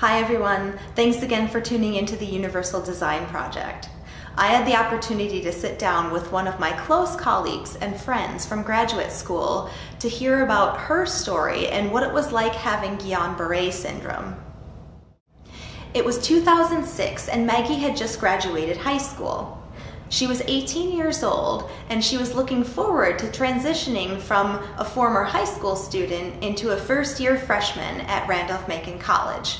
Hi everyone, thanks again for tuning into the Universal Design Project. I had the opportunity to sit down with one of my close colleagues and friends from graduate school to hear about her story and what it was like having Guillain Barre syndrome. It was 2006 and Maggie had just graduated high school. She was 18 years old and she was looking forward to transitioning from a former high school student into a first-year freshman at Randolph-Macon College.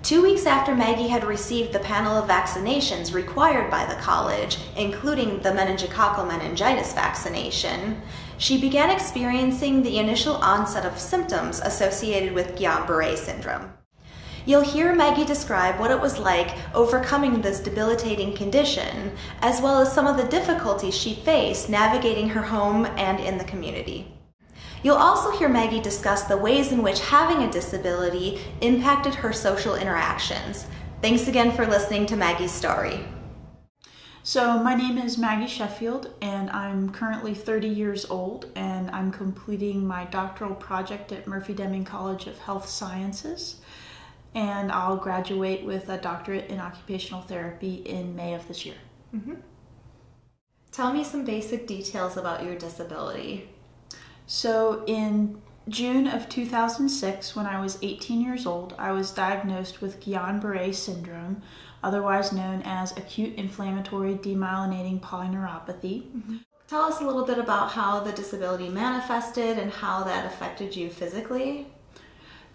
2 weeks after Maggie had received the panel of vaccinations required by the college, including the meningococcal meningitis vaccination, she began experiencing the initial onset of symptoms associated with Guillain Barre syndrome. You'll hear Maggie describe what it was like overcoming this debilitating condition, as well as some of the difficulties she faced navigating her home and in the community. You'll also hear Maggie discuss the ways in which having a disability impacted her social interactions. Thanks again for listening to Maggie's story. So my name is Maggie Sheffield and I'm currently 30 years old and I'm completing my doctoral project at Murphy-Deming College of Health Sciences, and I'll graduate with a doctorate in occupational therapy in May of this year. Tell me some basic details about your disability. So in June of 2006, when I was 18 years old, I was diagnosed with Guillain Barre syndrome, otherwise known as acute inflammatory demyelinating polyneuropathy. Tell us a little bit about how the disability manifested and how that affected you physically.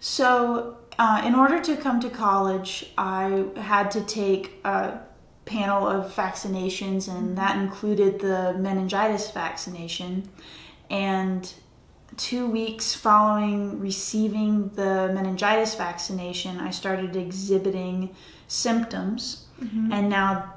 So in order to come to college, I had to take a panel of vaccinations, and that included the meningitis vaccination. And 2 weeks following receiving the meningitis vaccination, I started exhibiting symptoms. And now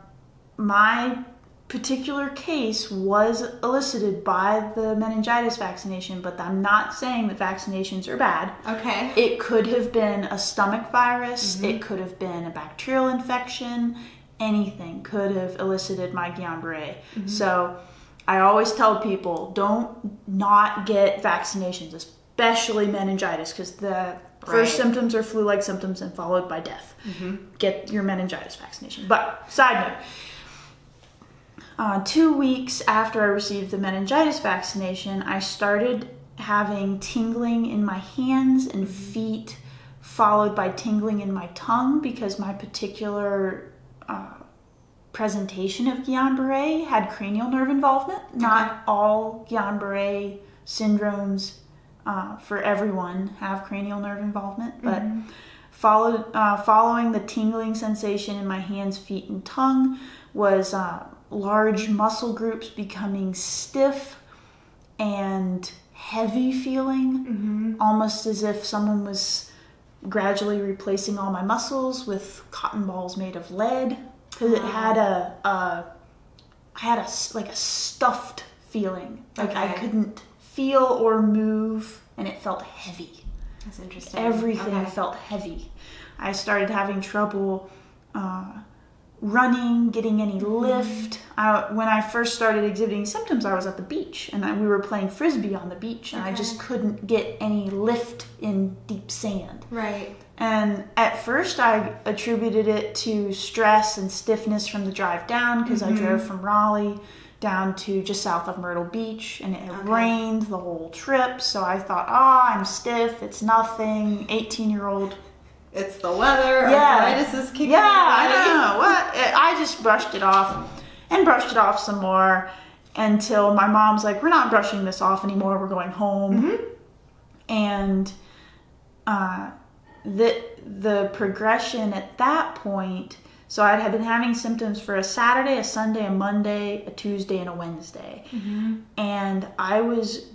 my particular case was elicited by the meningitis vaccination, but I'm not saying that vaccinations are bad. Okay. It could have been a stomach virus, it could have been a bacterial infection, anything could have elicited my Guillain Barre. So I always tell people, don't not get vaccinations, especially meningitis, because the first symptoms are flu-like symptoms and followed by death. Get your meningitis vaccination. But side note, 2 weeks after I received the meningitis vaccination, I started having tingling in my hands and feet, followed by tingling in my tongue, because my particular presentation of Guillain Barre had cranial nerve involvement. Not all Guillain Barre syndromes for everyone have cranial nerve involvement, but following the tingling sensation in my hands, feet, and tongue was large muscle groups becoming stiff and heavy feeling, almost as if someone was gradually replacing all my muscles with cotton balls made of lead. Because it had like a stuffed feeling. Like I couldn't feel or move, and it felt heavy. That's interesting. Everything felt heavy. I started having trouble running, getting any lift. When I first started exhibiting symptoms, I was at the beach, and we were playing frisbee on the beach, and I just couldn't get any lift in deep sand. Right. And at first I attributed it to stress and stiffness from the drive down, because I drove from Raleigh down to just south of Myrtle Beach, and it had rained the whole trip, so I thought, I'm stiff, it's nothing, 18-year-old. It's the weather, arthritis is kicking in. I don't know, what? I just brushed it off, and brushed it off some more, until my mom's like, we're not brushing this off anymore, we're going home. And the progression at that point, so I had been having symptoms for a Saturday, a Sunday, a Monday, a Tuesday, and a Wednesday. And I was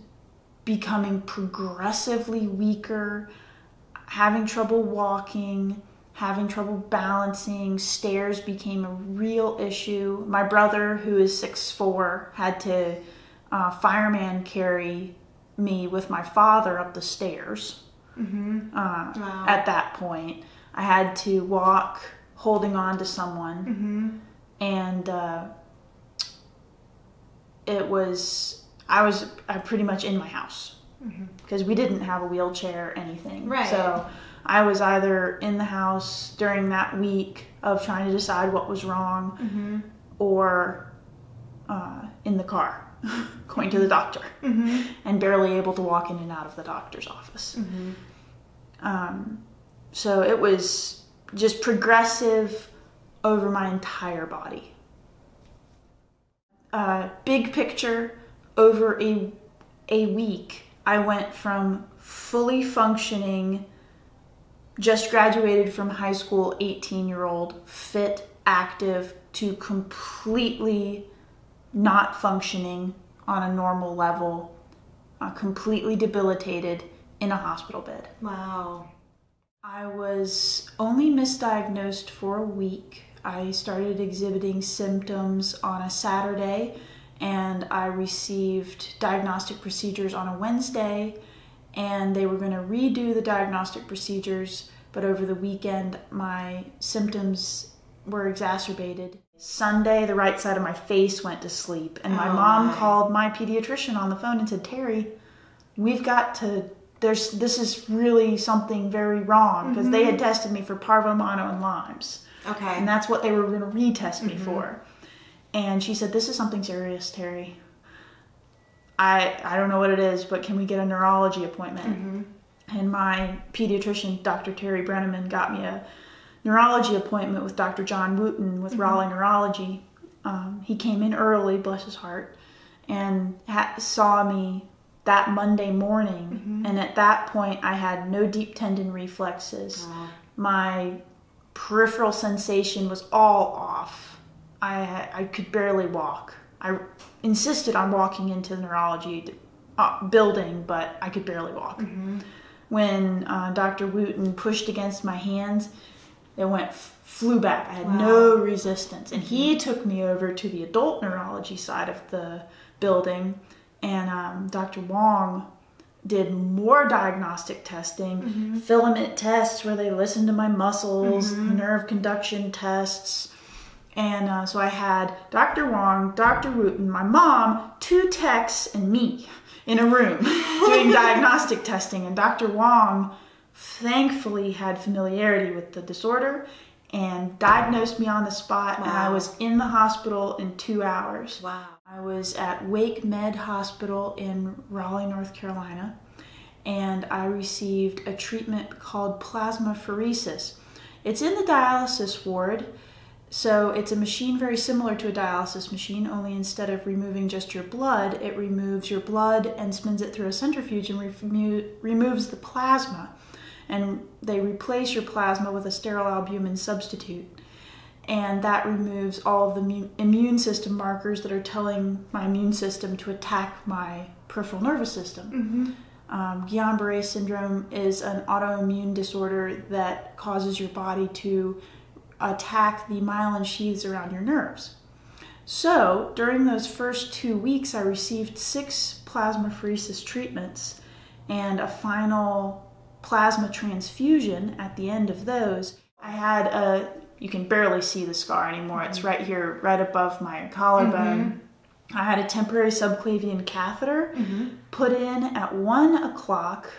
becoming progressively weaker, having trouble walking, having trouble balancing. Stairs became a real issue. My brother, who is 6'4", had to fireman carry me with my father up the stairs. At that point, I had to walk holding on to someone, and I was pretty much in my house, because we didn't have a wheelchair or anything. So I was either in the house during that week of trying to decide what was wrong, or in the car going to the doctor, and barely able to walk in and out of the doctor's office. So it was just progressive over my entire body. Big picture, over a week, I went from fully functioning, just graduated from high school, 18-year-old, fit, active, to completely not functioning on a normal level, completely debilitated in a hospital bed. Wow. I was only misdiagnosed for a week. I started exhibiting symptoms on a Saturday, and I received diagnostic procedures on a Wednesday, and they were going to redo the diagnostic procedures, but over the weekend my symptoms were exacerbated. Sunday, the right side of my face went to sleep, and my mom called my pediatrician on the phone and said, "Terry, we've got to, this is really something very wrong," because they had tested me for parvo, mono, and Lyme's. Okay. And that's what they were going to retest me for. And she said, "This is something serious, Terry. I don't know what it is, but can we get a neurology appointment?" And my pediatrician, Dr. Terry Brenneman, got me a neurology appointment with Dr. John Wooten with Raleigh Neurology. He came in early, bless his heart, and saw me that Monday morning. And at that point, I had no deep tendon reflexes. My peripheral sensation was all off. I could barely walk. I insisted on walking into the neurology building, but I could barely walk. When Dr. Wooten pushed against my hands, it flew back. I had no resistance. And he took me over to the adult neurology side of the building, and Dr. Wong did more diagnostic testing, filament tests where they listened to my muscles, nerve conduction tests. And so I had Dr. Wong, Dr. Wooten, my mom, 2 techs, and me in a room doing diagnostic testing. And Dr. Wong thankfully had familiarity with the disorder and diagnosed me on the spot. And I was in the hospital in 2 hours. Wow. I was at Wake Med Hospital in Raleigh, North Carolina, and I received a treatment called plasmapheresis. It's in the dialysis ward, so it's a machine very similar to a dialysis machine, only instead of removing just your blood, it removes your blood and spins it through a centrifuge and removes the plasma. And they replace your plasma with a sterile albumin substitute. And that removes all of the immune system markers that are telling my immune system to attack my peripheral nervous system. Guillain Barre syndrome is an autoimmune disorder that causes your body to attack the myelin sheaths around your nerves. So during those first 2 weeks, I received 6 plasmapheresis treatments and a final plasma transfusion at the end of those. I had you can barely see the scar anymore. It's right here, right above my collarbone. I had a temporary subclavian catheter put in at 1 o'clock.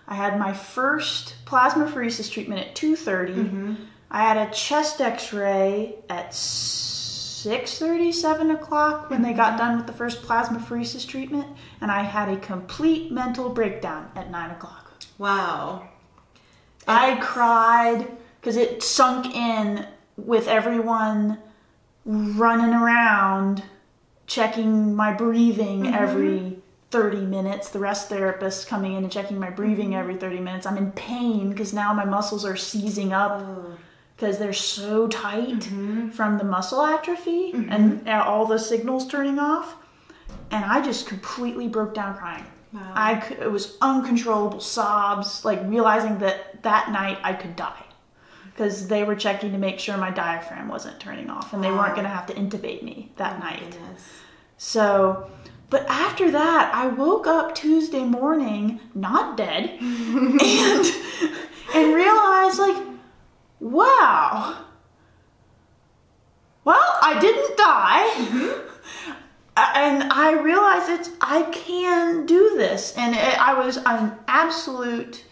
I had my first plasmapheresis treatment at 2:30. I had a chest x-ray at 6:30, 7 o'clock when they got done with the first plasmapheresis treatment. And I had a complete mental breakdown at 9 o'clock. Wow. I cried because it sunk in with everyone running around checking my breathing every 30 minutes. The rest therapists coming in and checking my breathing every 30 minutes. I'm in pain because now my muscles are seizing up because they're so tight from the muscle atrophy and all the signals turning off. And I just completely broke down crying. Wow. It was uncontrollable sobs, like realizing that night I could die. Because they were checking to make sure my diaphragm wasn't turning off and they weren't going to have to intubate me that night. Goodness. So, but after that, I woke up Tuesday morning, not dead, and realized, like, wow, well, I didn't die. And I realized I can do this. And I was an absolute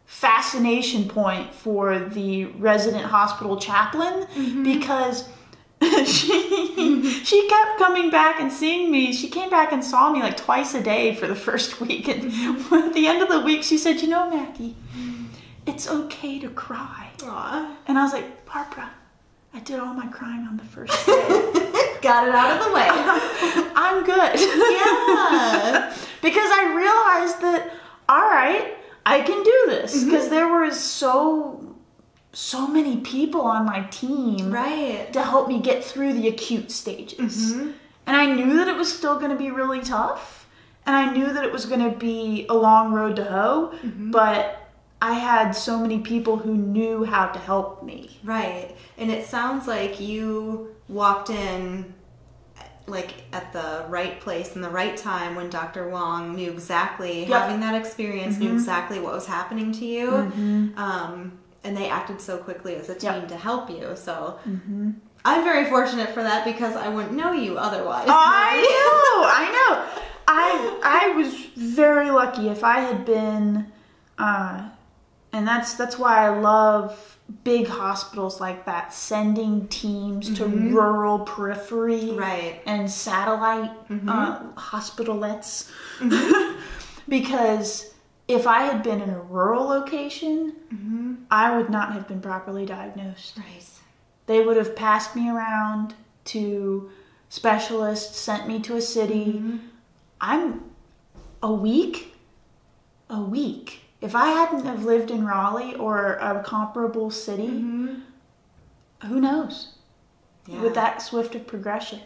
fascination point for the resident hospital chaplain because she kept coming back and seeing me. She came back and saw me like twice a day for the first week. And at the end of the week, she said, Maggie, it's okay to cry. Aww. And I was like, Barbara, I did all my crying on the first day. Got it out of the way. I'm good. Yeah. Because I realized that, all right, I can do this. Because there was so many people on my team to help me get through the acute stages. And I knew that it was still going to be really tough. And I knew that it was going to be a long road to hoe. But I had so many people who knew how to help me. Right. And it sounds like you walked in like at the right place and the right time when Dr. Wong knew exactly, having that experience, knew exactly what was happening to you. And they acted so quickly as a team to help you. So I'm very fortunate for that because I wouldn't know you otherwise. I know. I was very lucky. If I had been, and that's why I love big hospitals like that, sending teams to rural periphery and satellite hospitalettes. Because if I had been in a rural location, I would not have been properly diagnosed. Right. They would have passed me around to specialists, sent me to a city. I'm a week. If I hadn't have lived in Raleigh or a comparable city, who knows? With that swift of progression.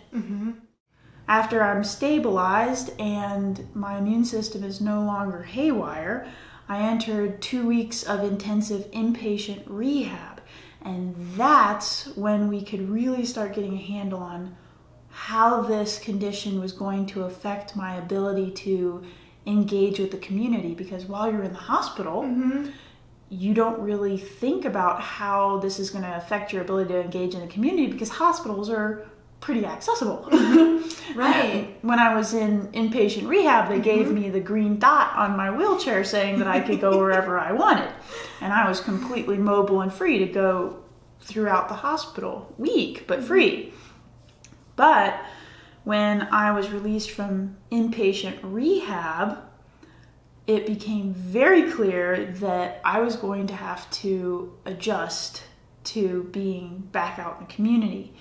After I'm stabilized and my immune system is no longer haywire, I entered 2 weeks of intensive inpatient rehab. And that's when we could really start getting a handle on how this condition was going to affect my ability to engage with the community. Because while you're in the hospital, you don't really think about how this is going to affect your ability to engage in the community because hospitals are pretty accessible. Right. When I was in inpatient rehab, they gave me the green dot on my wheelchair saying that I could go wherever I wanted. And I was completely mobile and free to go throughout the hospital, weak but free. But when I was released from inpatient rehab, it became very clear that I was going to have to adjust to being back out in the community.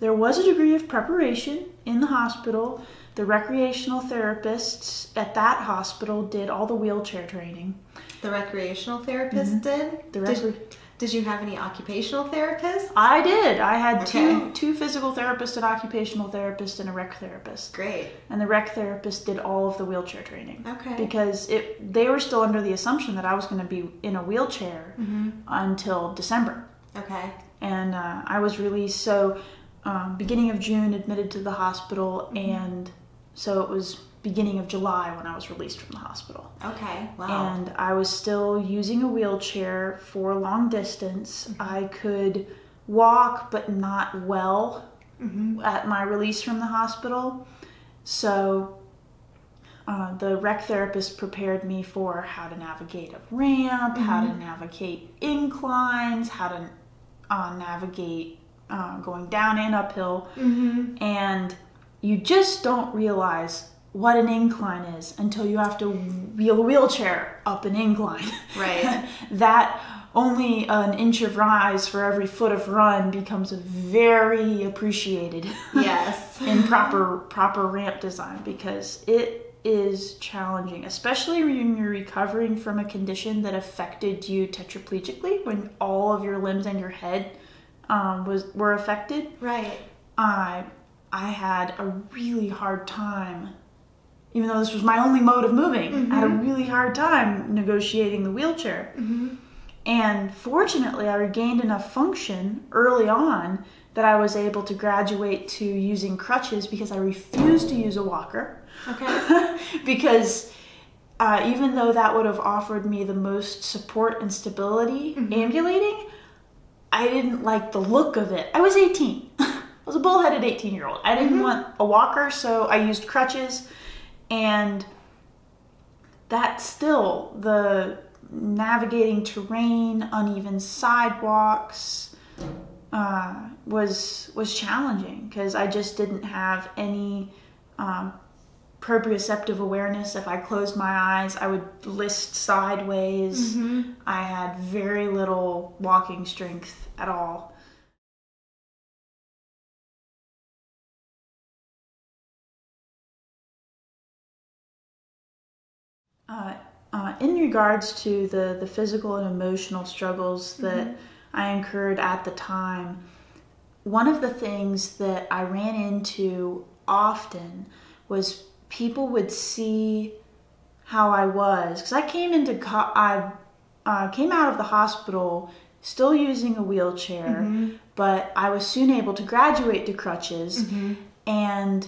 There was a degree of preparation in the hospital. The recreational therapists at that hospital did all the wheelchair training. The recreational therapist did? Did you have any occupational therapists? I did. I had two physical therapists, an occupational therapist, and a rec therapist. Great. And the rec therapist did all of the wheelchair training. Okay. Because they were still under the assumption that I was going to be in a wheelchair until December. Okay. And I was released, so beginning of June, admitted to the hospital, and so it was beginning of July when I was released from the hospital. Okay, wow. And I was still using a wheelchair for long distance. I could walk, but not well at my release from the hospital. So the rec therapist prepared me for how to navigate a ramp, how to navigate inclines, how to navigate going down and uphill. And you just don't realize what an incline is until you have to wheel a wheelchair up an incline. Right. That only an inch of rise for every foot of run becomes very appreciated. Yes. In proper ramp design, because it is challenging, especially when you're recovering from a condition that affected you tetraplegically, when all of your limbs and your head were affected. Right. I had a really hard time, even though this was my only mode of moving, I had a really hard time negotiating the wheelchair. And fortunately, I regained enough function early on that I was able to graduate to using crutches because I refused to use a walker. Okay. Because even though that would have offered me the most support and stability ambulating, I didn't like the look of it. I was 18. I was a bullheaded 18-year-old. I didn't want a walker, so I used crutches. And that still, the navigating terrain, uneven sidewalks, was challenging because I just didn't have any proprioceptive awareness. If I closed my eyes, I would list sideways. I had very little walking strength at all. In regards to the physical and emotional struggles that I incurred at the time, one of the things that I ran into often was people would see how I was, because I came out of the hospital still using a wheelchair, but I was soon able to graduate to crutches, and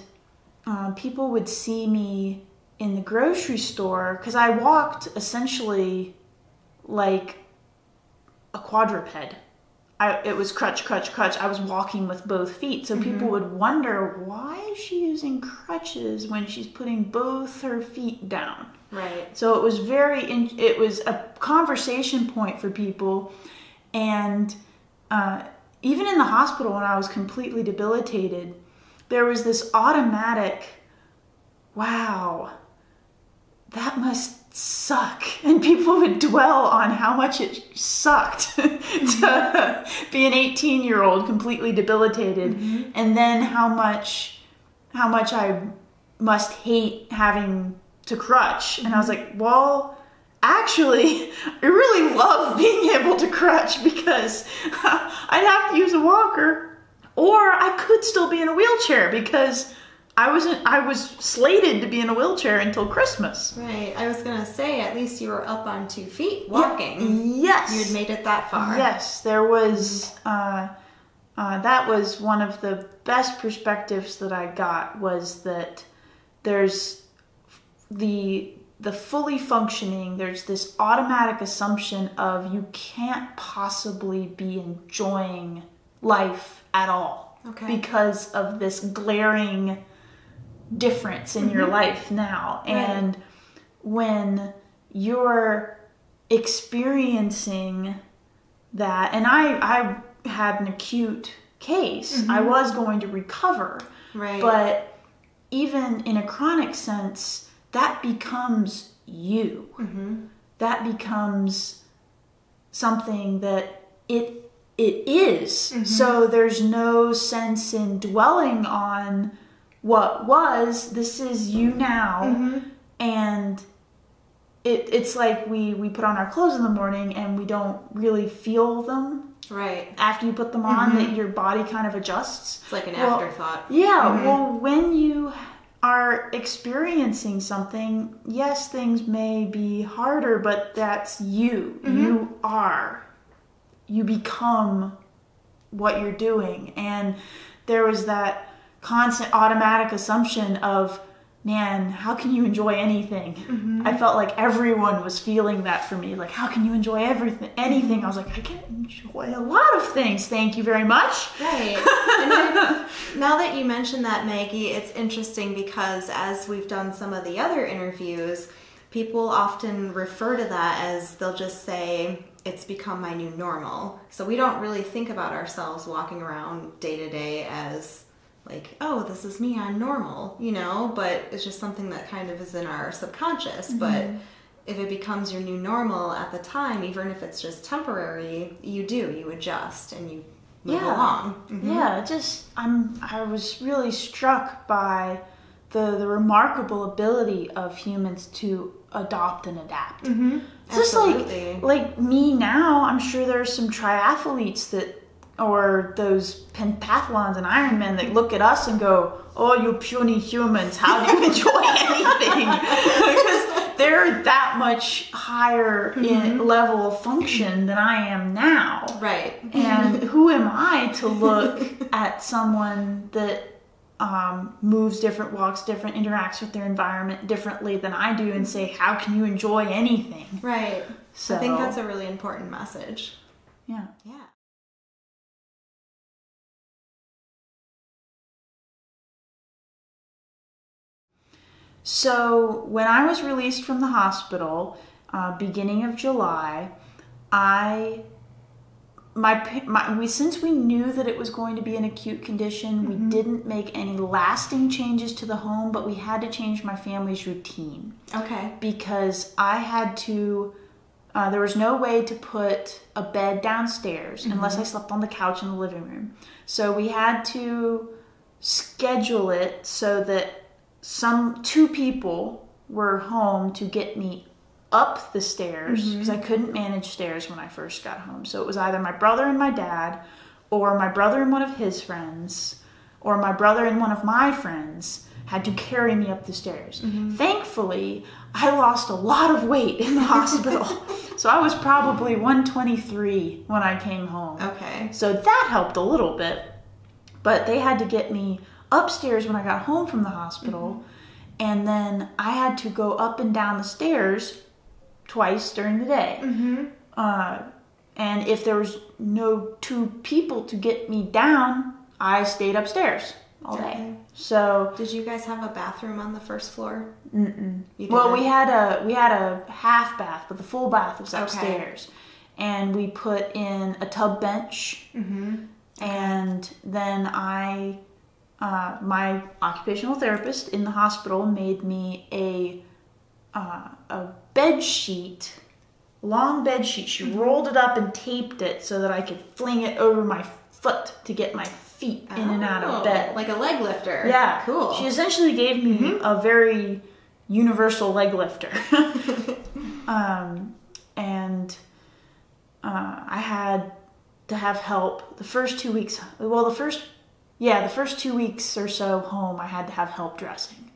people would see me in the grocery store, because I walked essentially like a quadruped. It was crutch, crutch, crutch. I was walking with both feet. So people would wonder, why is she using crutches when she's putting both her feet down? Right. So it was it was a conversation point for people. And even in the hospital when I was completely debilitated, there was this automatic, wow, that must suck. And people would dwell on how much it sucked to be an 18-year-old completely debilitated, and then how much I must hate having to crutch. And I was like, well, actually, I really love being able to crutch, because I'd have to use a walker, or I could still be in a wheelchair, because I was slated to be in a wheelchair until Christmas. Right. I was going to say, at least you were up on 2 feet walking. Yes. You had made it that far. Yes. There was, that was one of the best perspectives that I got, was that there's the fully functioning, there's this automatic assumption of you can't possibly be enjoying life at all. Okay. Because of this glaring difference in your life now. Right. And when you're experiencing that, and I had an acute case, I was going to recover. Right. But even in a chronic sense, that becomes you. That becomes something that it is. So there's no sense in dwelling on what was. This is you now. And it's like we put on our clothes in the morning and we don't really feel them. Right. After you put them on, that your body kind of adjusts. It's like an afterthought. Yeah. Well, when you are experiencing something, yes, things may be harder, but that's you. You become what you're doing. And there was that constant automatic assumption of, man, how can you enjoy anything? I felt like everyone was feeling that for me. Like, how can you enjoy anything? I was like, I can enjoy a lot of things. Thank you very much. Right. And now that you mention that, Maggie, it's interesting because as we've done some of the other interviews, people often refer to that as, they'll just say, it's become my new normal. So we don't really think about ourselves walking around day to day as like, oh, this is me, I'm normal, but it's just something that kind of is in our subconscious. But if it becomes your new normal at the time, even if it's just temporary, you adjust and you move along. Yeah, I was really struck by the remarkable ability of humans to adopt and adapt. It's just like me now, I'm sure there's some triathletes or those pentathlons and Ironmen that look at us and go, oh, you puny humans, how do you enjoy anything? Because they're that much higher in level of function than I am now. Right. And who am I to look at someone that moves different, walks different, interacts with their environment differently than I do and say, how can you enjoy anything? Right. So I think that's a really important message. Yeah. Yeah. So when I was released from the hospital, beginning of July, since we knew that it was going to be an acute condition, we didn't make any lasting changes to the home, but we had to change my family's routine. Okay. Because I had to, there was no way to put a bed downstairs unless I slept on the couch in the living room. So we had to schedule it so that two people were home to get me up the stairs, because I couldn't manage stairs when I first got home. So it was either my brother and my dad, or my brother and one of his friends, or my brother and one of my friends had to carry me up the stairs. Thankfully, I lost a lot of weight in the hospital. So I was probably 123 when I came home. Okay. So that helped a little bit. But they had to get me upstairs when I got home from the hospital. And then I had to go up and down the stairs twice during the day. And if there was no two people to get me down, I stayed upstairs all day. So did you guys have a bathroom on the first floor? Well, we had a half bath, but the full bath was upstairs. And we put in a tub bench. And then my occupational therapist in the hospital made me a bed sheet, long bed sheet. She rolled it up and taped it so that I could fling it over my foot to get my feet in and out of bed. Like a leg lifter. Yeah. Cool. She essentially gave me a very universal leg lifter. And I had to have help the first 2 weeks. Well, the first 2 weeks or so home, I had to have help dressing.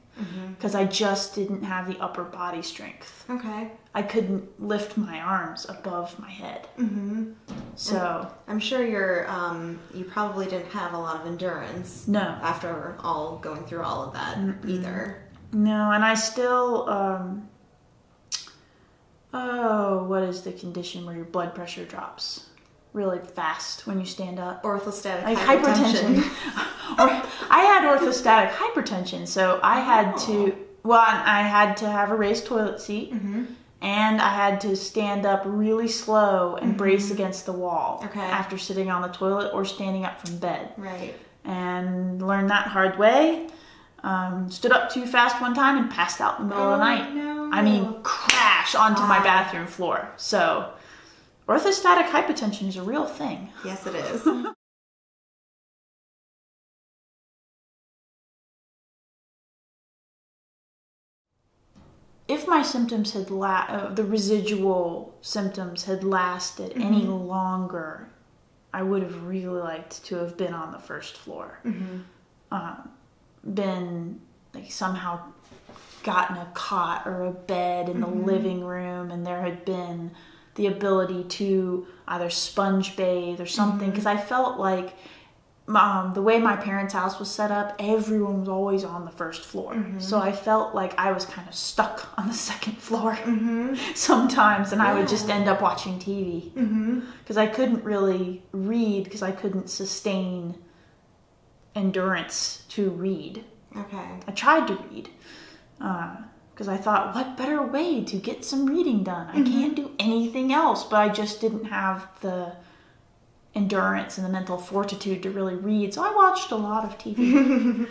Because I just didn't have the upper body strength. Okay. I couldn't lift my arms above my head. So I'm sure you probably didn't have a lot of endurance. No. After going through all of that either. No, and I still what is the condition where your blood pressure drops really fast when you stand up? Orthostatic hypertension. Or I had orthostatic hypertension, so I had to have a raised toilet seat, and I had to stand up really slow and brace against the wall after sitting on the toilet or standing up from bed. Right. And learned that hard way. Stood up too fast one time and passed out in the middle of the night. No. I mean, crash onto my bathroom floor. So orthostatic hypertension is a real thing. Yes, it is. If my symptoms had the residual symptoms had lasted any longer, I would have really liked to have been on the first floor. Been like somehow gotten a cot or a bed in the living room, and there had been the ability to either sponge bathe or something, because I felt like the way my parents' house was set up, everyone was always on the first floor. So I felt like I was kind of stuck on the second floor sometimes, and I would just end up watching TV because I couldn't really read, because I couldn't sustain endurance to read. Okay. I tried to read because I thought, what better way to get some reading done? I can't do anything else, but I just didn't have the endurance and the mental fortitude to really read, so I watched a lot of TV.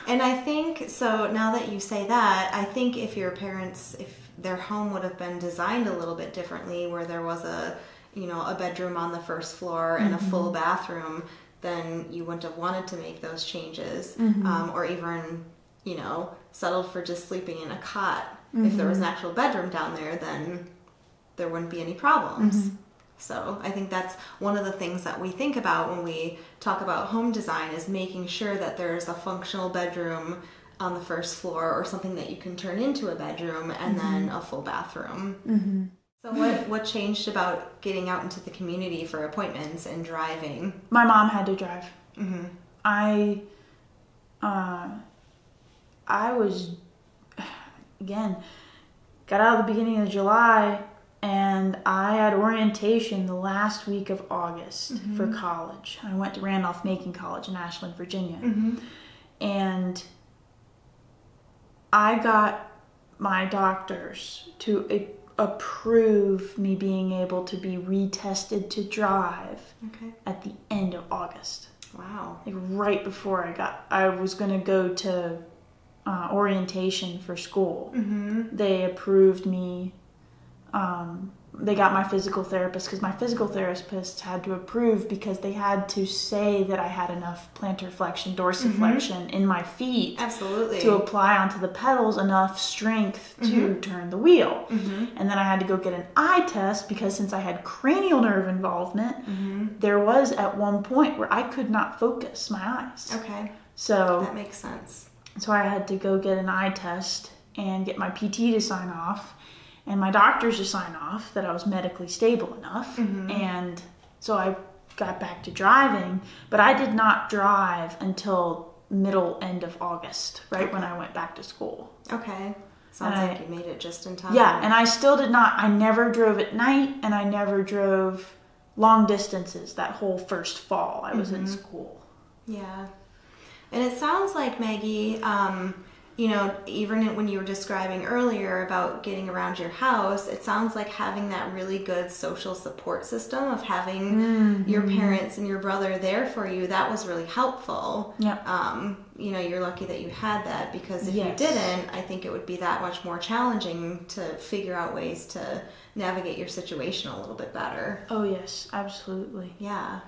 And I think, so now that you say that, I think if their home would have been designed a little bit differently, where there was a bedroom on the first floor and a full bathroom, then you wouldn't have wanted to make those changes, or even, settled for just sleeping in a cot. If there was an actual bedroom down there, then there wouldn't be any problems. So I think that's one of the things that we think about when we talk about home design, is making sure that there's a functional bedroom on the first floor, or something that you can turn into a bedroom, and then a full bathroom. So what changed about getting out into the community for appointments and driving? My mom had to drive. I was, again, got out at the beginning of July, and I had orientation the last week of August for college. I went to Randolph-Macon College in Ashland, Virginia. And I got my doctors to approve me being able to be retested to drive at the end of August. Wow. Like right before I was going to go to orientation for school. They approved me. They got my physical therapist, because my physical therapist had to approve, because they had to say that I had enough plantar flexion, dorsiflexion in my feet. Absolutely. To apply onto the pedals enough strength to turn the wheel. And then I had to go get an eye test, because since I had cranial nerve involvement, there was at one point where I could not focus my eyes. Okay. So that makes sense. So I had to go get an eye test and get my PT to sign off, and my doctors to sign off that I was medically stable enough. And so I got back to driving, but I did not drive until end of August, right when I went back to school. Okay. Sounds like you made it just in time. Yeah, and I still did not, I never drove at night, and I never drove long distances that whole first fall I was in school. Yeah. And it sounds like, Maggie, you know, even when you were describing earlier about getting around your house, it sounds like having that really good social support system of having your parents and your brother there for you, that was really helpful. Yeah. You know, you're lucky that you had that, because if you didn't, I think it would be that much more challenging to figure out ways to navigate your situation a little bit better. Oh, yes, absolutely. Yeah.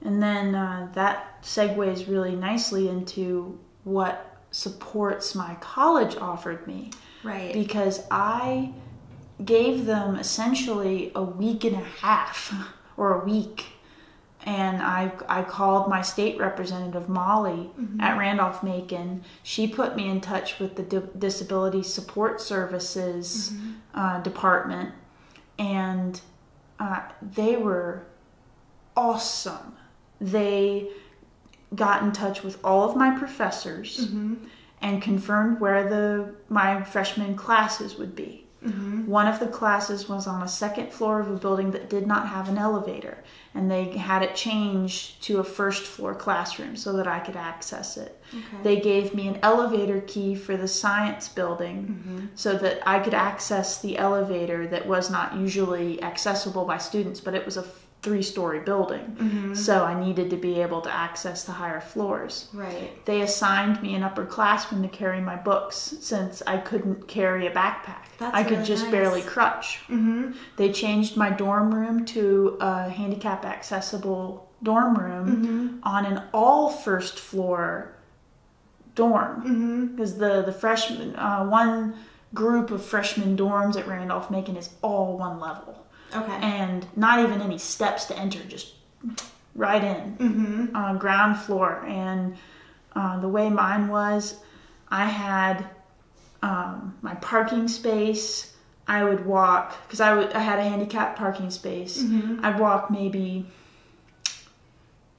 And then that segues really nicely into what supports my college offered me. Right. Because I gave them essentially a week and a half, or a week. And I called my state representative, Molly, at Randolph-Macon. She put me in touch with the Disability Support Services department. And they were awesome. They got in touch with all of my professors and confirmed where my freshman classes would be. One of the classes was on a second floor of a building that did not have an elevator, and they had it changed to a first floor classroom so that I could access it. They gave me an elevator key for the science building so that I could access the elevator that was not usually accessible by students, but it was a 3-story building. So I needed to be able to access the higher floors. Right. They assigned me an upperclassman to carry my books, since I couldn't carry a backpack. I could just barely crutch. They changed my dorm room to a handicap accessible dorm room on an all first floor dorm, because the freshman one group of freshman dorms at Randolph-Macon is all one level. Okay. And not even any steps to enter, just right in on ground floor. And the way mine was, I had my parking space. I would walk, because I had a handicapped parking space. I'd walk maybe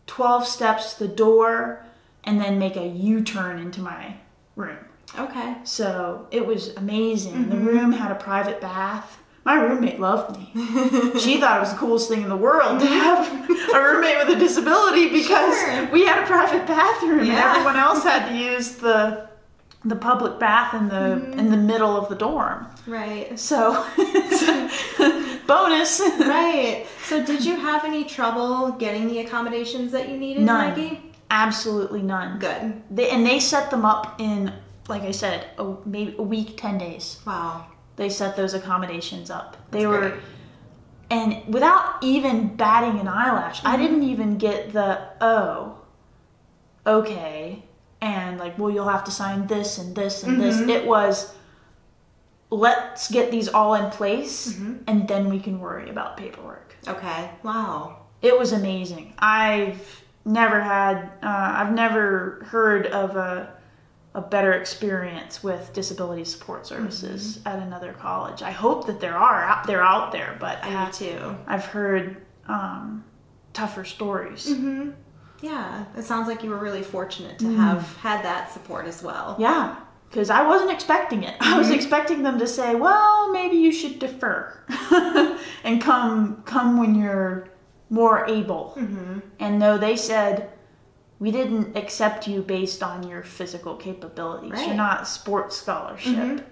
12 steps to the door and then make a U-turn into my room. Okay. So it was amazing. The room had a private bath. My roommate loved me. She thought it was the coolest thing in the world to have a roommate with a disability, because we had a private bathroom and everyone else had to use the public bath in the middle of the dorm. Right. So bonus. Right. So did you have any trouble getting the accommodations that you needed, None. Maggie? Absolutely none. Good. They set them up in, like I said, maybe a week, 10 days. Wow. They set those accommodations up. That's great. And without even batting an eyelash, I didn't even get the, okay, and like, well, you'll have to sign this and this and this. It was, let's get these all in place, and then we can worry about paperwork. Okay. Wow. It was amazing. I've never heard of a better experience with disability support services at another college. I hope that they're out there, but I do too. I've heard tougher stories. Yeah, it sounds like you were really fortunate to have had that support as well. Yeah, because I wasn't expecting it. I was expecting them to say, well, maybe you should defer and come when you're more able. And no, they said, we didn't accept you based on your physical capabilities. Right. You're not sports scholarship.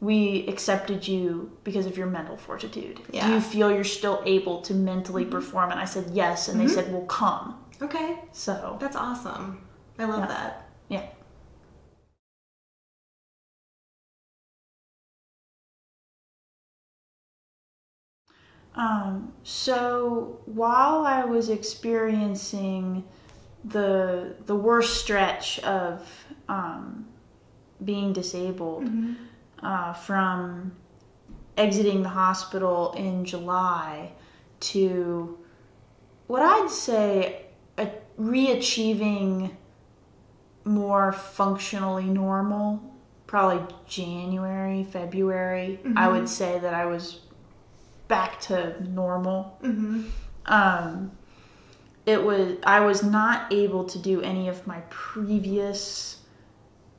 we accepted you because of your mental fortitude. Yeah. Do you feel you're still able to mentally perform? And I said, yes. And they said, well, come. Okay. So. That's awesome. I love that. Yeah. So while I was experiencing the worst stretch of being disabled, from exiting the hospital in July to what I'd say re-achieving more functionally normal, probably January, February, I would say that I was back to normal. I was not able to do any of my previous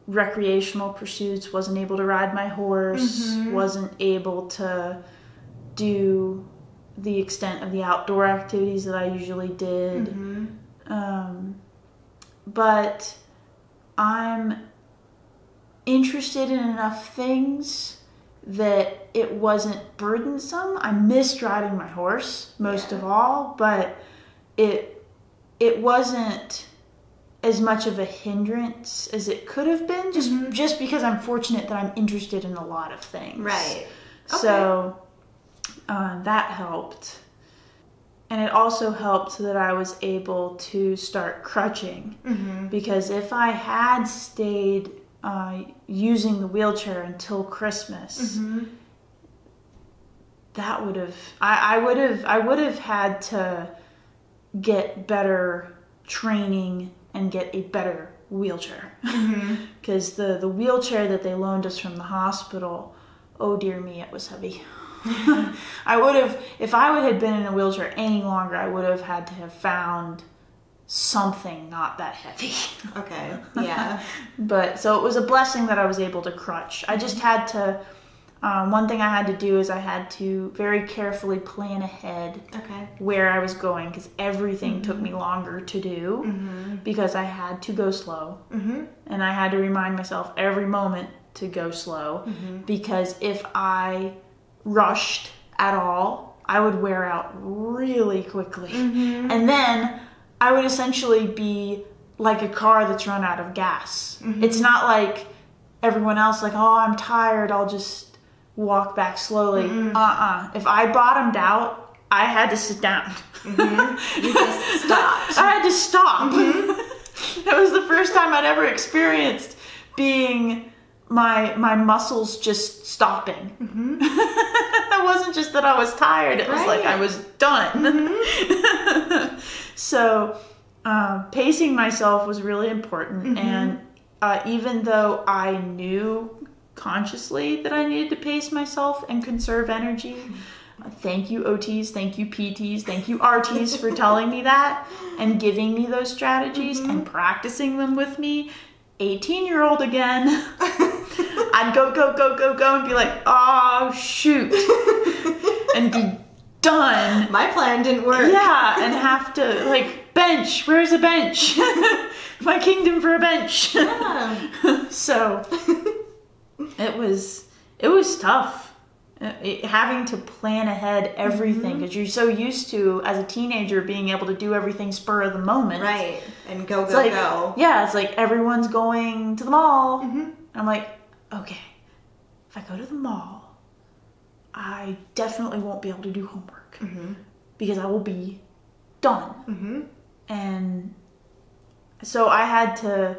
recreational pursuits, wasn't able to ride my horse, wasn't able to do the extent of the outdoor activities that I usually did. But I'm interested in enough things that it wasn't burdensome. I missed riding my horse most of all, but it wasn't as much of a hindrance as it could have been, just because I'm fortunate that I'm interested in a lot of things. Right. Okay. So that helped. And it also helped that I was able to start crutching, because if I had stayed using the wheelchair until Christmas, that would have I would have had to get better training and get a better wheelchair, because the wheelchair that they loaned us from the hospital, oh dear me, it was heavy. I would have, if I would have been in a wheelchair any longer, I would have had to have found something not that heavy. Okay, yeah. But so it was a blessing that I was able to crutch. I just had to, one thing I had to do is I had to very carefully plan ahead where I was going, because everything took me longer to do, because I had to go slow. And I had to remind myself every moment to go slow, because if I rushed at all, I would wear out really quickly. And then I would essentially be like a car that's run out of gas. It's not like everyone else, like, oh, I'm tired, I'll just walk back slowly. If I bottomed out, I had to sit down. You just stopped. I had to stop. That was the first time I'd ever experienced being my muscles just stopping. It wasn't just that I was tired, it was like I was done. So pacing myself was really important. And even though I knew consciously that I needed to pace myself and conserve energy, thank you OTs, thank you PTs, thank you RTs for telling me that and giving me those strategies and practicing them with me. 18-year-old again, I'd go and be like, oh shoot, and be done. My plan didn't work. Yeah, and have to, like, bench, where's a bench? My kingdom for a bench. Yeah. So it was tough. Having to plan ahead everything, because you're so used to, as a teenager, being able to do everything spur of the moment. Right. And go. Yeah, it's like everyone's going to the mall. I'm like, okay, if I go to the mall, I definitely won't be able to do homework because I will be done. And so I had to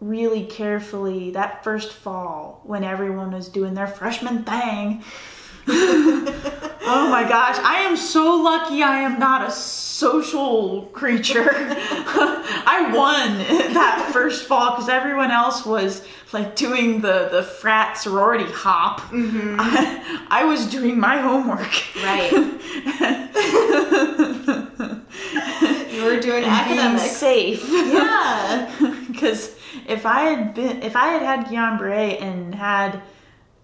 really carefully, that first fall when everyone was doing their freshman thing, oh my gosh, I am so lucky I am not a social creature. I won that first fall because everyone else was like doing the frat sorority hop. I was doing my homework. Right. You were doing academics. Being safe. Yeah. Because if I had had Guillain Barre and had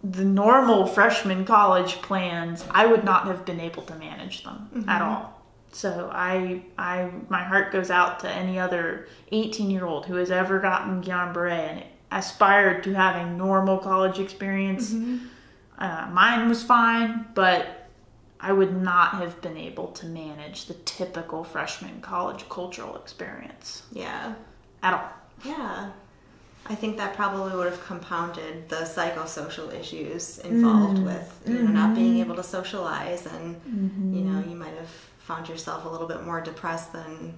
the normal freshman college plans, I would not have been able to manage them at all. So my heart goes out to any other 18-year-old who has ever gotten Guillain Barre and aspired to having normal college experience. Mine was fine, but I would not have been able to manage the typical freshman college cultural experience. Yeah. At all. Yeah. I think that probably would have compounded the psychosocial issues involved with, you know, not being able to socialize, and, you know, you might have found yourself a little bit more depressed than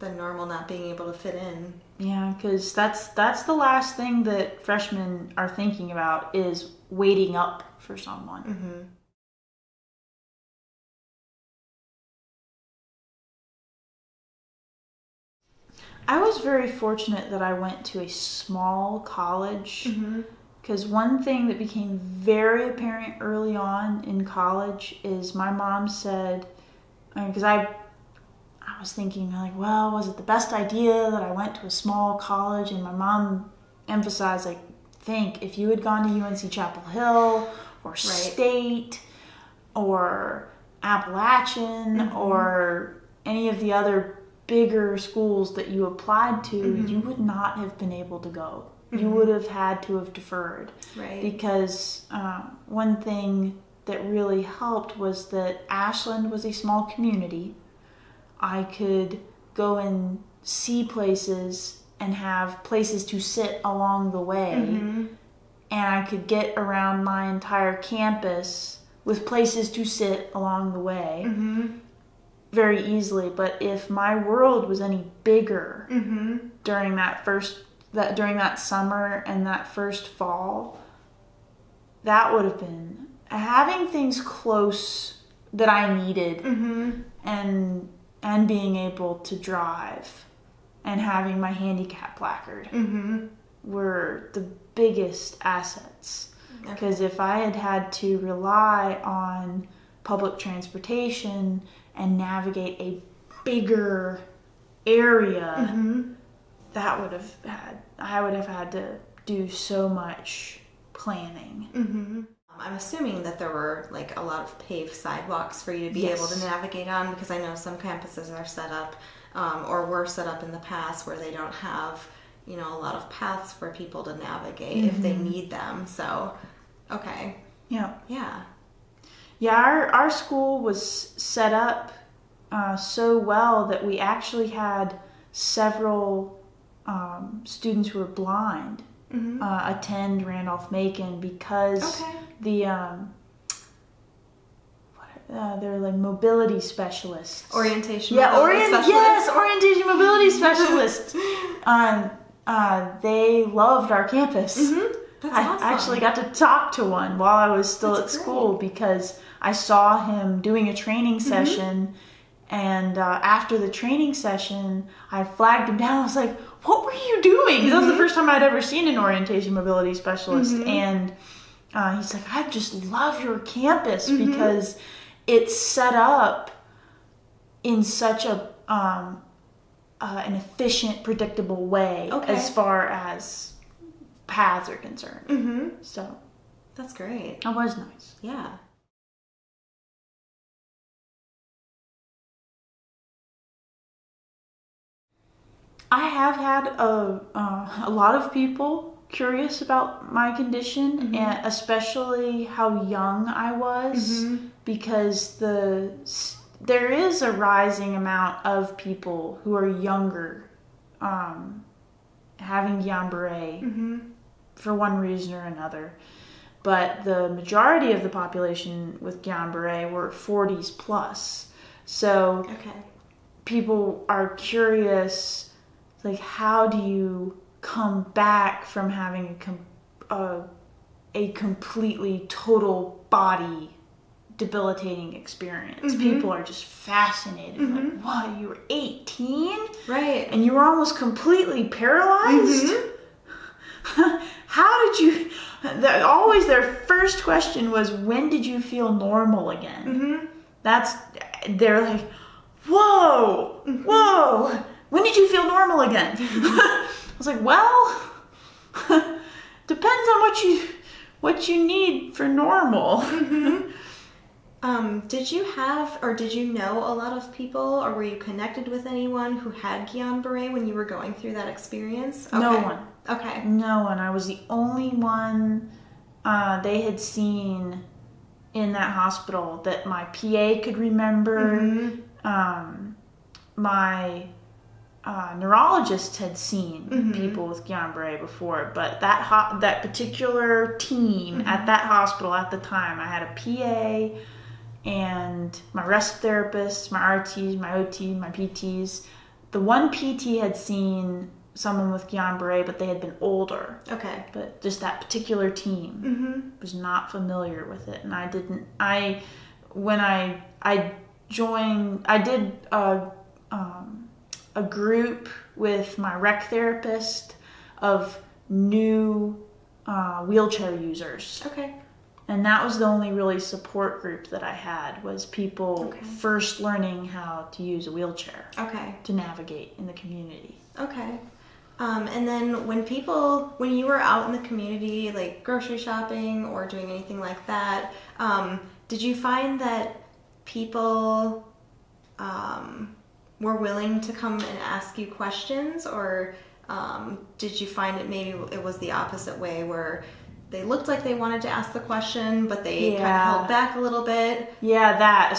normal, not being able to fit in. Yeah, because that's the last thing that freshmen are thinking about, is waiting up for someone. Mm-hmm. I was very fortunate that I went to a small college, because one thing that became very apparent early on in college is my mom said, because I was thinking, like, well, was it the best idea that I went to a small college? And my mom emphasized, like, think if you had gone to UNC Chapel Hill or State or Appalachian or any of the other bigger schools that you applied to, you would not have been able to go. You would have had to have deferred. Right. Because one thing that really helped was that Ashland was a small community. I could go and see places and have places to sit along the way. And I could get around my entire campus with places to sit along the way. Very easily. But if my world was any bigger during that summer and that first fall, that would have been having things close that I needed, and being able to drive and having my handicap placard were the biggest assets. Because if I had had to rely on public transportation and navigate a bigger area, I would have had to do so much planning. I'm assuming that there were like a lot of paved sidewalks for you to be able to navigate on, because I know some campuses are set up or were set up in the past where they don't have, you know, a lot of paths for people to navigate if they need them. So, okay. Yeah. Yeah. Yeah, our school was set up so well that we actually had several students who were blind attend Randolph-Macon, because they're like mobility specialists. Orientation mobility specialists. Yes, orientation mobility specialists. They loved our campus. That's I awesome. actually got to talk to one while I was still at school, because I saw him doing a training session, and after the training session, I flagged him down. I was like, what were you doing? 'Cause that was the first time I'd ever seen an orientation mobility specialist. And he's like, I just love your campus because it's set up in such an efficient, predictable way as far as paths are concerned. So that's great. That was nice. Yeah. I have had a lot of people curious about my condition, and especially how young I was, because there is a rising amount of people who are younger having Guillain Barre for one reason or another. But the majority of the population with Guillain Barre were 40s plus. So people are curious, like, how do you come back from having a completely total body debilitating experience? People are just fascinated. Like, what, you were 18? Right. And you were almost completely paralyzed? How did you... Always their first question was, when did you feel normal again? They're like, whoa, whoa. When did you feel normal again? I was like, well, depends on what you need for normal. Did you have, or did you know a lot of people, or were you connected with anyone who had Guillain Barre when you were going through that experience? No one. Okay. No one. I was the only one they had seen in that hospital that my PA could remember. My neurologist had seen people with Guillain Barre before, but that particular team at that hospital at the time, I had a PA and my rest therapists, my RTs, my OTs, my PTs. The one PT had seen someone with Guillain Barre, but they had been older. Okay. But just that particular team was not familiar with it, and when I joined, I did a group with my rec therapist of new wheelchair users. Okay. And that was the only really support group that I had, was people first learning how to use a wheelchair to navigate in the community. Okay. And then when you were out in the community, like grocery shopping or doing anything like that, did you find that people were willing to come and ask you questions, or did you find maybe it was the opposite way, where they looked like they wanted to ask the question, but they kind of held back a little bit? Yeah, that.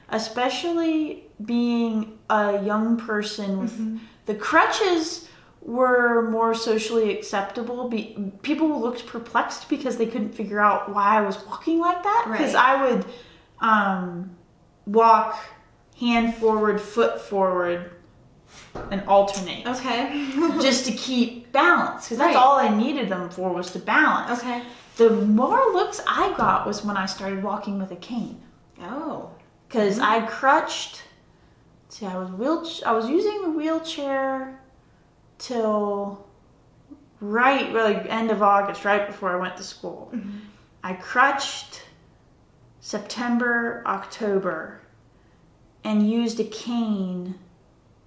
Especially being a young person with the crutches were more socially acceptable. People looked perplexed because they couldn't figure out why I was walking like that. Because I would walk hand forward, foot forward, and alternate. Okay. Just to keep balance. Because that's all I needed them for, was to balance. Okay. The more looks I got was when I started walking with a cane. Oh. Because I crutched. See, I was using the wheelchair till end of August, right before I went to school. I crutched September, October, and used a cane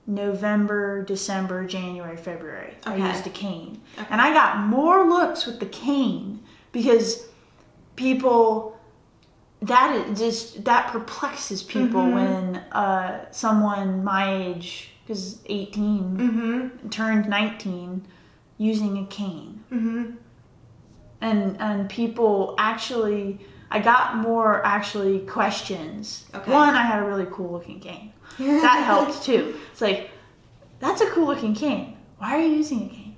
November, December, January, February. I used a cane. And I got more looks with the cane because people, that perplexes people when someone my age, because 18, turned 19, using a cane. And people actually, I got more questions. One, I had a really cool looking cane. That helped too. It's like, that's a cool looking cane. Why are you using a cane?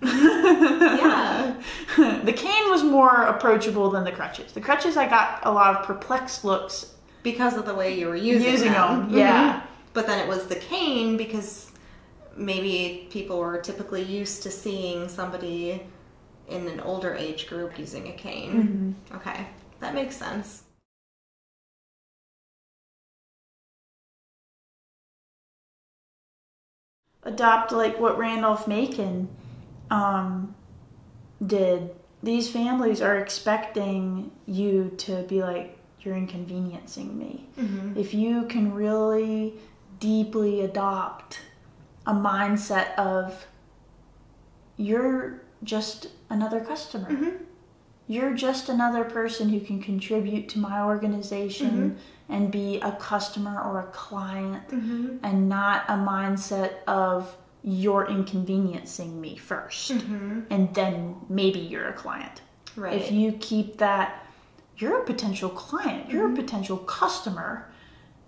The cane was more approachable than the crutches. The crutches, I got a lot of perplexed looks because of the way you were using them. Yeah. But then it was the cane because maybe people were typically used to seeing somebody in an older age group using a cane. Okay, that makes sense. Adopt like what Randolph-Macon did. These families are expecting you to be like, you're inconveniencing me. If you can really deeply adopt a mindset of, you're just another customer. You're just another person who can contribute to my organization and be a customer or a client, and not a mindset of, you're inconveniencing me first and then maybe you're a client. If you keep that, you're a potential client, you're a potential customer.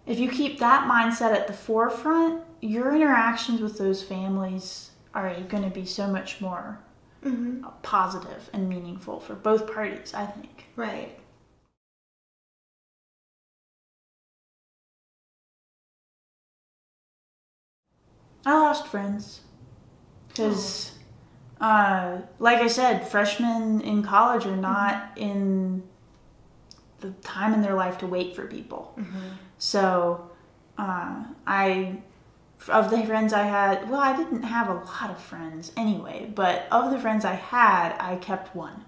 If you keep that mindset at the forefront, your interactions with those families are going to be so much more positive and meaningful for both parties, I think. Right. I lost friends because, like I said, freshmen in college are not in the time in their life to wait for people. So of the friends I had, well, I didn't have a lot of friends anyway, but of the friends I had, I kept one.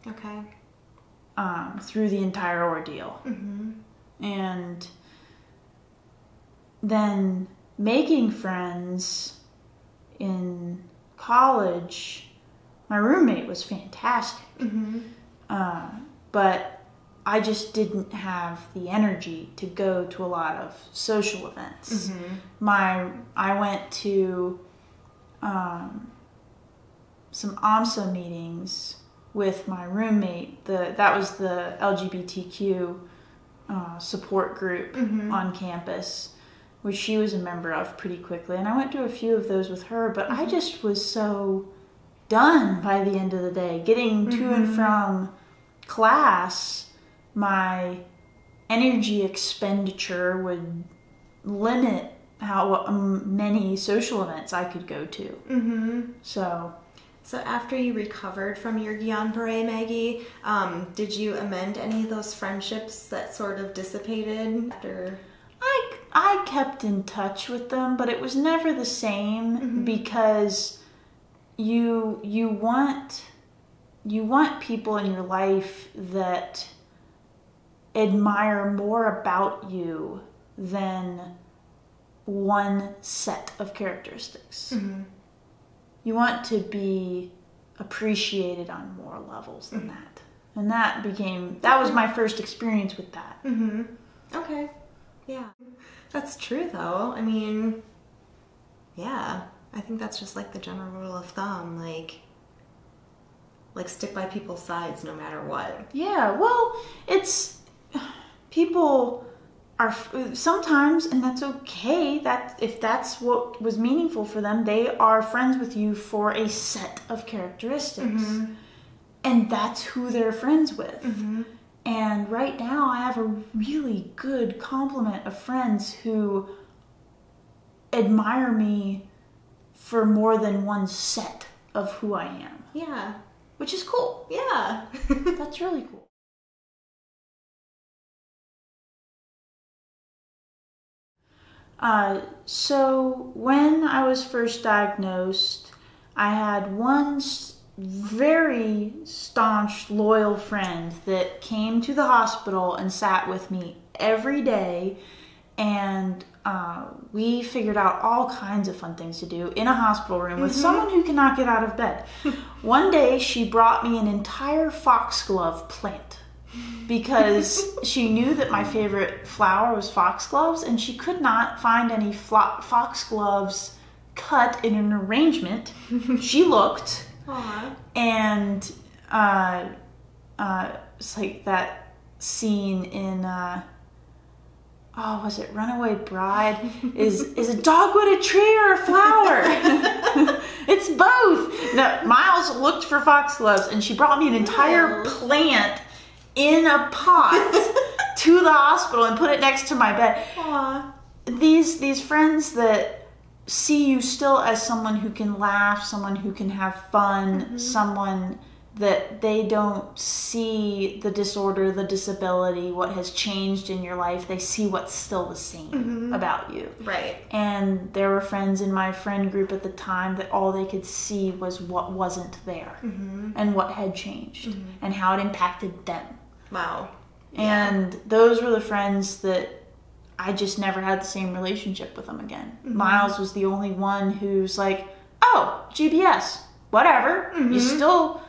Okay. Through the entire ordeal. And then making friends in college, my roommate was fantastic. But I just didn't have the energy to go to a lot of social events. I went to some AMSA meetings with my roommate. That was the LGBTQ support group on campus, which she was a member of pretty quickly. And I went to a few of those with her, but I just was so done by the end of the day. Getting to and from class, my energy expenditure would limit how many social events I could go to. So after you recovered from your Guillain Barre, Maggie, did you amend any of those friendships that sort of dissipated after? I kept in touch with them, but it was never the same because you want people in your life that admire more about you than one set of characteristics. You want to be appreciated on more levels than that. And that was my first experience with that. Okay. Yeah. That's true though. I mean, yeah. I think that's just like the general rule of thumb. Like stick by people's sides no matter what. Yeah. Well, people are sometimes, and that's okay, that if that's what was meaningful for them, they are friends with you for a set of characteristics. And that's who they're friends with. And right now I have a really good complement of friends who admire me for more than one set of who I am. Yeah. Which is cool. Yeah. That's really cool. So when I was first diagnosed, I had one very staunch, loyal friend that came to the hospital and sat with me every day, and we figured out all kinds of fun things to do in a hospital room with someone who cannot get out of bed. One day she brought me an entire foxglove plant because she knew that my favorite flower was foxgloves, and she could not find any foxgloves cut in an arrangement. She looked. Aww. And it's like that scene in was it Runaway Bride? Is a dogwood a tree or a flower? It's both. No, Miles looked for foxgloves, and she brought me an entire plant in a pot to the hospital and put it next to my bed. Aww. These friends that see you still as someone who can laugh, someone who can have fun, someone that they don't see the disorder, the disability, what has changed in your life. They see what's still the same about you. Right. And there were friends in my friend group at the time that all they could see was what wasn't there and what had changed and how it impacted them. Wow. And those were the friends that I just never had the same relationship with them again. Miles was the only one who's like, oh, GBS, whatever. You still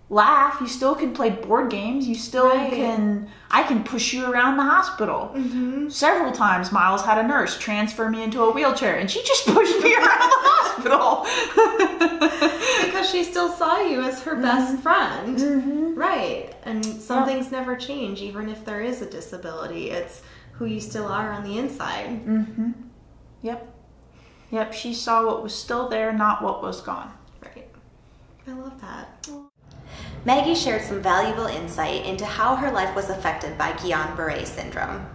laugh. You still can play board games. You still can... I can push you around the hospital. Several times Miles had a nurse transfer me into a wheelchair, and she just pushed me around the hospital. Because she still saw you as her best friend. Right. And some things never change, even if there is a disability. It's who you still are on the inside. Yep, she saw what was still there, not what was gone. Right. I love that. Maggie shared some valuable insight into how her life was affected by Guillain Barre syndrome.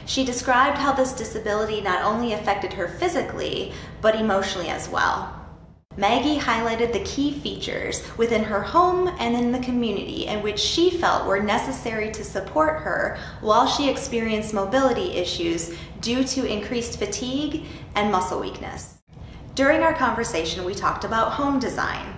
She described how this disability not only affected her physically, but emotionally as well. Maggie highlighted the key features within her home and in the community in which she felt were necessary to support her while she experienced mobility issues due to increased fatigue and muscle weakness. During our conversation, we talked about home design.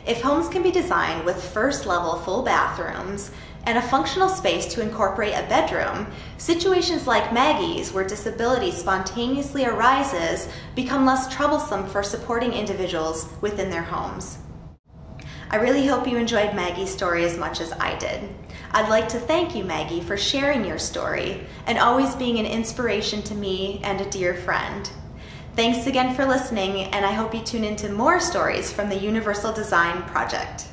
If homes can be designed with first-level full bathrooms and a functional space to incorporate a bedroom, situations like Maggie's, where disability spontaneously arises, become less troublesome for supporting individuals within their homes. I really hope you enjoyed Maggie's story as much as I did. I'd like to thank you, Maggie, for sharing your story and always being an inspiration to me and a dear friend. Thanks again for listening, and I hope you tune into more stories from the Universal Design Project.